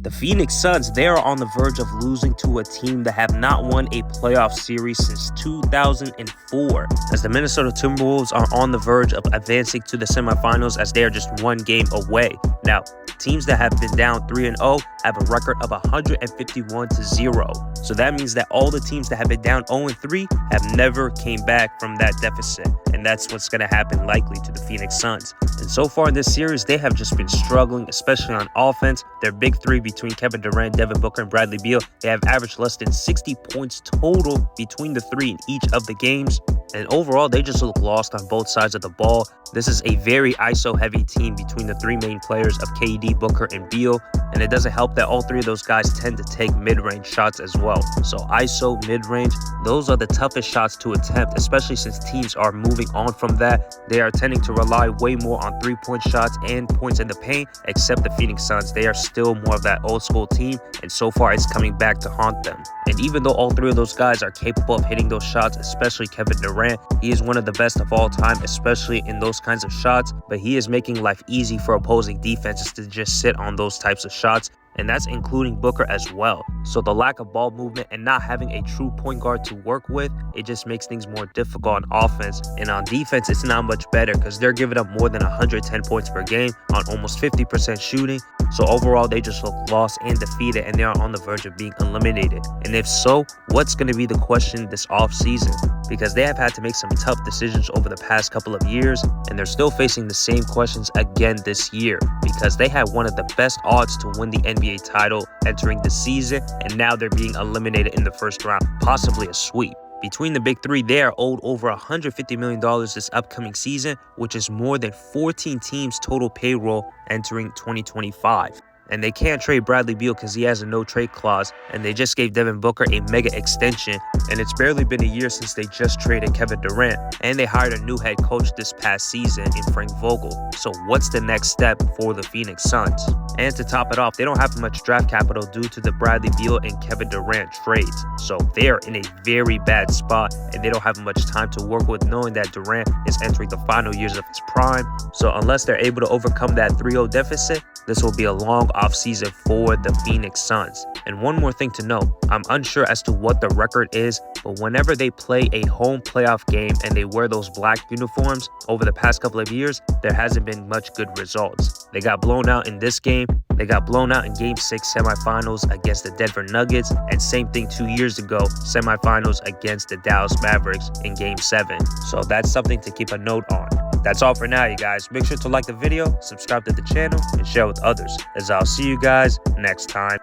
The Phoenix Suns, they are on the verge of losing to a team that have not won a playoff series since 2004, as the Minnesota Timberwolves are on the verge of advancing to the semifinals as they are just one game away. Now, teams that have been down 3-0 have a record of 151-0. So that means that all the teams that have been down 0-3 have never came back from that deficit. And that's what's going to happen likely to the Phoenix Suns. And so far in this series, they have just been struggling, especially on offense. Their big three between Kevin Durant, Devin Booker, and Bradley Beal, they have averaged less than 60 points total between the three in each of the games. And overall, they just look lost on both sides of the ball. This is a very ISO-heavy team between the three main players of KD, Booker, and Beal. And it doesn't help that all three of those guys tend to take mid-range shots as well. So ISO, mid-range, those are the toughest shots to attempt, especially since teams are moving on from that. They are tending to rely way more on three-point shots and points in the paint, except the Phoenix Suns. They are still more of that old-school team, and so far it's coming back to haunt them. And even though all three of those guys are capable of hitting those shots, especially Kevin Durant, he is one of the best of all time, especially in those kinds of shots, but he is making life easy for opposing defenses to just sit on those types of shots, and that's including Booker as well. So the lack of ball movement and not having a true point guard to work with, it just makes things more difficult on offense. And on defense, it's not much better because they're giving up more than 110 points per game on almost 50% shooting. So overall, they just look lost and defeated, and they are on the verge of being eliminated. And if so, what's going to be the question this offseason? Because they have had to make some tough decisions over the past couple of years, and they're still facing the same questions again this year, because they had one of the best odds to win the NBA title entering the season, and now they're being eliminated in the first round, possibly a sweep. Between the big three, they are owed over $150 million this upcoming season, which is more than 14 teams' total payroll entering 2025. And they can't trade Bradley Beal because he has a no-trade clause, and they just gave Devin Booker a mega extension, and it's barely been a year since they just traded Kevin Durant, and they hired a new head coach this past season in Frank Vogel. So what's the next step for the Phoenix Suns? And to top it off, they don't have much draft capital due to the Bradley Beal and Kevin Durant trades. So they are in a very bad spot, and they don't have much time to work with, knowing that Durant is entering the final years of his prime. So unless they're able to overcome that 3-0 deficit, this will be a long offseason for the Phoenix Suns. And one more thing to note, I'm unsure as to what the record is, but whenever they play a home playoff game and they wear those black uniforms over the past couple of years, there hasn't been much good results. They got blown out in this game. They got blown out in Game 6 semifinals against the Denver Nuggets, and same thing 2 years ago, semifinals against the Dallas Mavericks in Game 7. So that's something to keep a note on. That's all for now, you guys. Make sure to like the video, subscribe to the channel, and share with others, as I'll see you guys next time.